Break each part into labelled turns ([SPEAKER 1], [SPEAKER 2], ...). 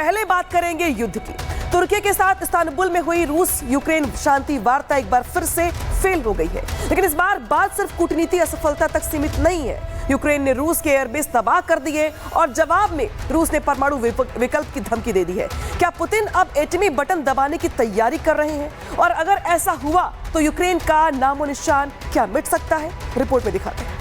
[SPEAKER 1] पहले बात करेंगे युद्ध की। तुर्की के साथ इस्तांबुल में हुई रूस यूक्रेन शांति वार्ता एक बार फिर से फेल हो गई है, लेकिन इस बार बात सिर्फ कूटनीति असफलता तक सीमित नहीं है। यूक्रेन ने रूस के एयरबेस तबाह कर दिए और जवाब में रूस ने परमाणु विकल्प की धमकी दे दी है। क्या पुतिन अब एटमी बटन दबाने की तैयारी कर रहे हैं? और अगर ऐसा हुआ तो यूक्रेन का नामो निशान क्या मिट सकता है? रिपोर्ट में दिखाते हैं।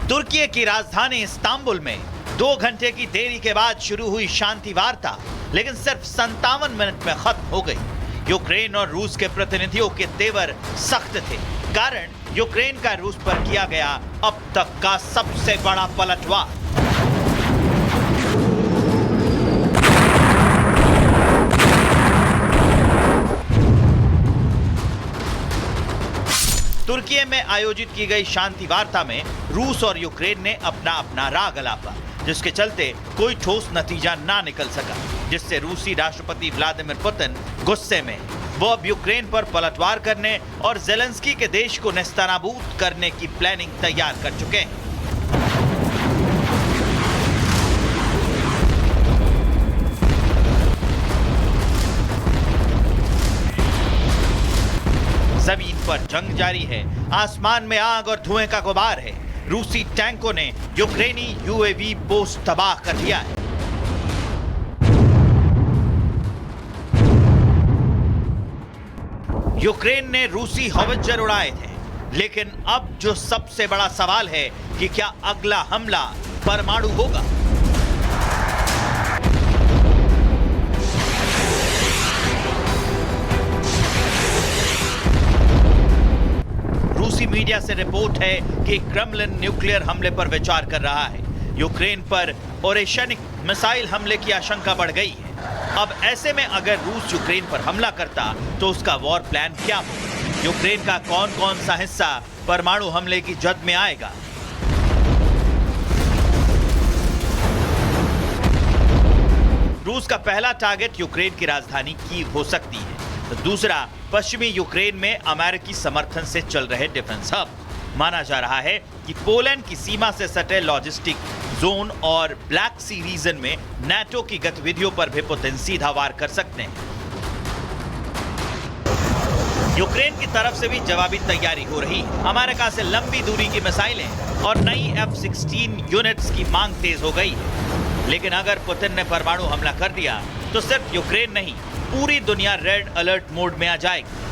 [SPEAKER 2] तुर्की की राजधानी इस्तांबुल में 2 घंटे की देरी के बाद शुरू हुई शांति वार्ता लेकिन सिर्फ 57 मिनट में खत्म हो गई। यूक्रेन और रूस के प्रतिनिधियों के तेवर सख्त थे। कारण यूक्रेन का रूस पर किया गया अब तक का सबसे बड़ा पलटवार। तुर्की में आयोजित की गई शांति वार्ता में रूस और यूक्रेन ने अपना अपना राग अलापा, जिसके चलते कोई ठोस नतीजा ना निकल सका, जिससे रूसी राष्ट्रपति व्लादिमीर पुतिन गुस्से में वो अब यूक्रेन पर पलटवार करने और ज़ेलेंस्की के देश को नेस्तनाबूद करने की प्लानिंग तैयार कर चुके हैं। जमीन पर जंग जारी है, आसमान में आग और धुएं का गुबार है। रूसी टैंकों ने यूक्रेनी यूएवी पोस्ट तबाह कर दिया है। यूक्रेन ने रूसी हवाईजहाज उड़ाए थे, लेकिन अब जो सबसे बड़ा सवाल है कि क्या अगला हमला परमाणु होगा? रूसी मीडिया से रिपोर्ट है कि क्रेमलिन न्यूक्लियर हमले पर विचार कर रहा है। यूक्रेन पर ओरेशनिक मिसाइल हमले की आशंका बढ़ गई है। अब ऐसे में अगर रूस यूक्रेन पर हमला करता तो उसका वॉर प्लान क्या होगा? यूक्रेन का कौन कौन सा हिस्सा परमाणु हमले की जद में आएगा? रूस का पहला टारगेट यूक्रेन की राजधानी कीव हो सकती है, तो दूसरा पश्चिमी यूक्रेन में अमेरिकी समर्थन से चल रहे डिफेंस हब। माना जा रहा है कि पोलैंड की सीमा से सटे लॉजिस्टिक जोन और ब्लैक सी रीजन में नाटो की गतिविधियों पर भी पुतिन सीधा वार कर सकते हैं। यूक्रेन की तरफ से भी जवाबी तैयारी हो रही है। अमेरिका से लंबी दूरी की मिसाइलें और नई F-16 यूनिट्स की मांग तेज हो गई है। लेकिन अगर पुतिन ने परमाणु हमला कर दिया तो सिर्फ यूक्रेन नहीं, पूरी दुनिया रेड अलर्ट मोड में आ जाएगी।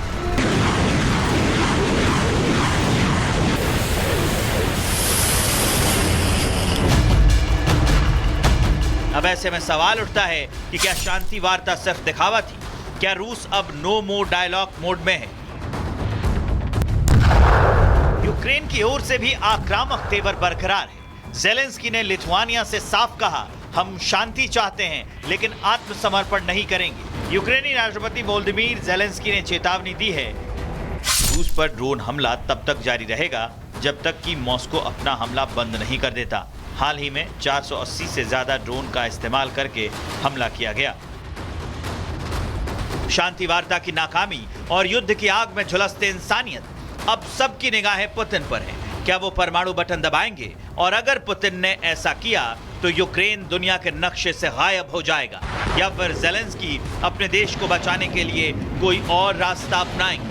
[SPEAKER 2] अब ऐसे में सवाल उठता है कि क्या शांति वार्ता सिर्फ दिखावा थी? क्या रूस अब नो मोर डायलॉग मोड में है? यूक्रेन की ओर से भी आक्रामक तेवर बरकरार है। ज़ेलेंस्की ने लिथुआनिया से साफ कहा, हम शांति चाहते हैं लेकिन आत्मसमर्पण नहीं करेंगे। यूक्रेनी राष्ट्रपति वोलोदिमीर ज़ेलेंस्की ने चेतावनी दी है, रूस पर ड्रोन हमला तब तक जारी रहेगा जब तक कि मॉस्को अपना हमला बंद नहीं कर देता। हाल ही में 480 से ज्यादा ड्रोन का इस्तेमाल करके हमला किया गया। शांति वार्ता की नाकामी और युद्ध की आग में झुलसते इंसानियत, अब सबकी निगाहें पुतिन पर हैं। क्या वो परमाणु बटन दबाएंगे? और अगर पुतिन ने ऐसा किया तो यूक्रेन दुनिया के नक्शे से गायब हो जाएगा, या फिर ज़ेलेंस्की अपने देश को बचाने के लिए कोई और रास्ता अपनाएंगे?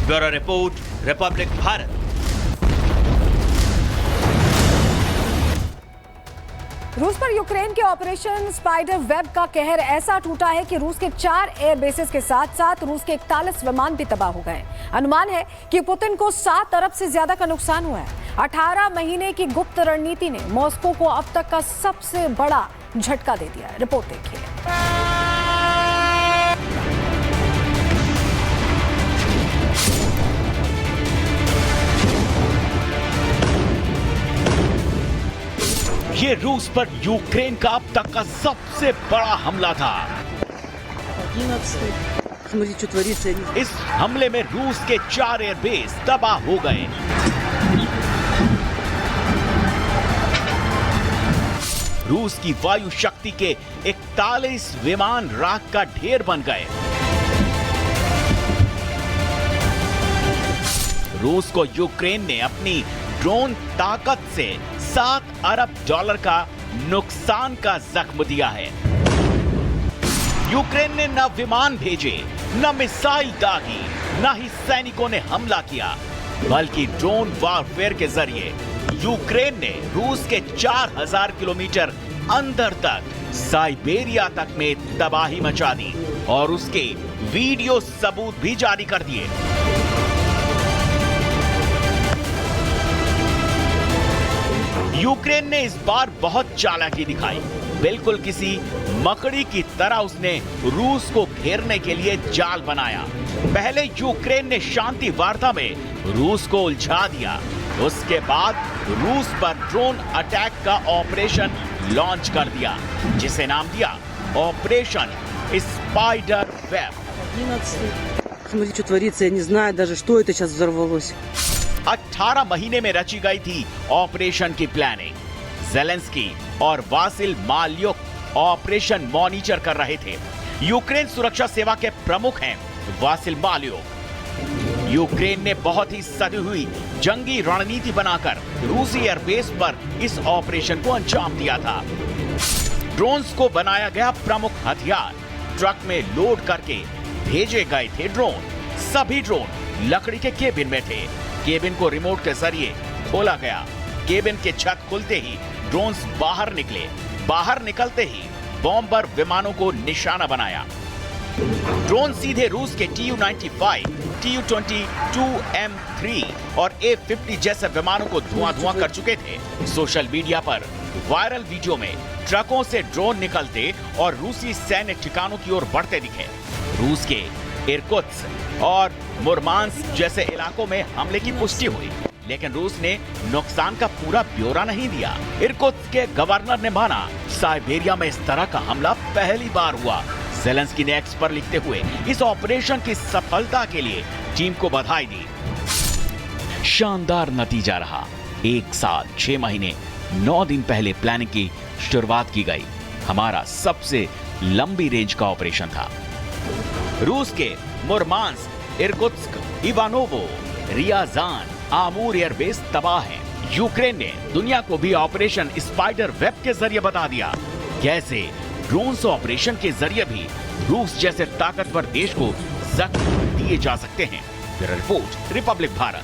[SPEAKER 2] Bureau report, Republic Bharat.
[SPEAKER 3] रूस पर यूक्रेन के ऑपरेशन स्पाइडर वेब का कहर ऐसा टूटा है कि रूस के 4 एयर बेसेस के साथ साथ रूस के 41 विमान भी तबाह हो गए। अनुमान है कि पुतिन को 7 अरब से ज्यादा का नुकसान हुआ है। 18 महीने की गुप्त रणनीति ने मॉस्को को अब तक का सबसे बड़ा झटका दे दिया। रिपोर्ट देखिए।
[SPEAKER 4] ये रूस पर यूक्रेन का अब तक का सबसे बड़ा हमला था।
[SPEAKER 5] Смотрите, что творится.
[SPEAKER 4] इस हमले में रूस के 4 एयरबेस तबाह हो गए। रूस की वायु शक्ति के 41 विमान राख का ढेर बन गए। रूस को यूक्रेन ने अपनी ड्रोन ताकत से $7 अरब का नुकसान का जख्म दिया है। यूक्रेन ने न विमान भेजे, न मिसाइल दागी, न ही सैनिकों ने हमला किया, बल्कि ड्रोन वॉरफेयर के जरिए यूक्रेन ने रूस के 4000 किलोमीटर अंदर तक साइबेरिया तक में तबाही मचा दी और उसके वीडियो सबूत भी जारी कर दिए। यूक्रेन ने इस बार बहुत चालाकी दिखाई। बिल्कुल किसी मकड़ी की तरह उसने रूस को घेरने के लिए जाल बनाया। पहले यूक्रेन ने शांति वार्ता में रूस को उलझा दिया, उसके बाद रूस पर ड्रोन अटैक का ऑपरेशन लॉन्च कर दिया, जिसे नाम दिया ऑपरेशन स्पाइडर वेब।
[SPEAKER 5] 11. Смотрите, что творится. Я не знаю даже, что это сейчас взорвалось.
[SPEAKER 4] 18 महीने में रची गई थी ऑपरेशन की प्लानिंग। ज़ेलेंस्की और वासिल माल्युक ऑपरेशन मॉनिटर कर रहे थे। यूक्रेन सुरक्षा सेवा के प्रमुख हैं वासिल माल्युक। यूक्रेन ने बहुत ही सदी हुई जंगी रणनीति बनाकर रूसी एयरबेस पर इस ऑपरेशन को अंजाम दिया था। ड्रोन्स को बनाया गया प्रमुख हथियार। ट्रक में लोड करके भेजे गए थे ड्रोन। सभी ड्रोन लकड़ी के केबिन में थे। केबिन को रिमोट के जरिए खोला गया। केबिन के छत खुलते ही ड्रोन्स बाहर निकले। बाहर निकलते ही बॉम्बर विमानों को निशाना बनाया। ड्रोन सीधे रूस के Tu-95, Tu-22M3 और A-50 जैसे विमानों को धुआं कर चुके थे। सोशल मीडिया पर वायरल वीडियो में ट्रकों से ड्रोन निकलते और रूसी सैन्य ठिकानों की ओर बढ़ते दिखे। रूस के इरकुत्स्क और मुर्मांस्क जैसे इलाकों में हमले की पुष्टि हुई, लेकिन रूस ने नुकसान का पूरा ब्यौरा नहीं दिया। इरकुत्स्क के गवर्नर ने माना साइबेरिया में इस तरह का हमला पहली बार हुआ। ज़ेलेंस्की ने एक्स पर लिखते हुए इस ऑपरेशन की सफलता के लिए टीम को बधाई दी। शानदार नतीजा रहा। 1 साल 6 महीने 9 दिन पहले प्लानिंग की शुरुआत की गई। हमारा सबसे लंबी रेंज का ऑपरेशन था। रूस के Murmansk, Irkutsk, Ivanovo, Ryazan, Amur airbase तबाह हैं। यूक्रेन ने दुनिया को भी ऑपरेशन स्पाइडर वेब के जरिए बता दिया कैसे ड्रोन्स ऑपरेशन के जरिए भी रूस जैसे ताकतवर देश को जख्म दिए जा सकते हैं। Bureau report, Republic Bharat.